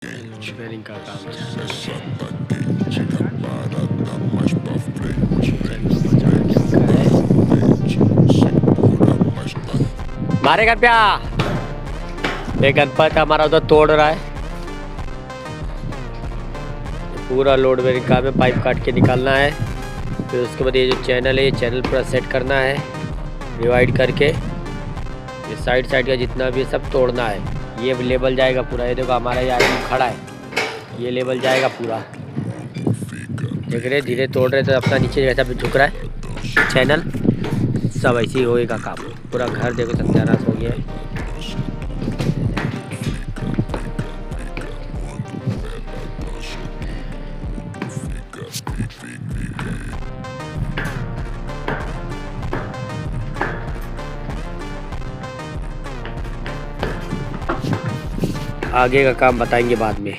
Repairing का काम चल रहा है। मारे घर पे आ। ये गणपत हमारा उधर तोड़ रहा है। पूरा लोड बेरिंग काम है, पाइप काट के निकालना है। फिर उसके बाद ये जो चैनल है, ये चैनल पूरा सेट करना है डिवाइड करके। ये साइड का जितना भी है सब तोड़ना है। ये लेवल जाएगा पूरा। ये देखो हमारा ये आदमी खड़ा है, ये लेवल जाएगा पूरा। देख रहे धीरे तोड़ रहे तो अपना नीचे जैसा भी झुक रहा है चैनल, सब ऐसे ही होएगा काम। पूरा घर देखो सत्यानाश हो गया है। आगे का काम बताएंगे बाद में।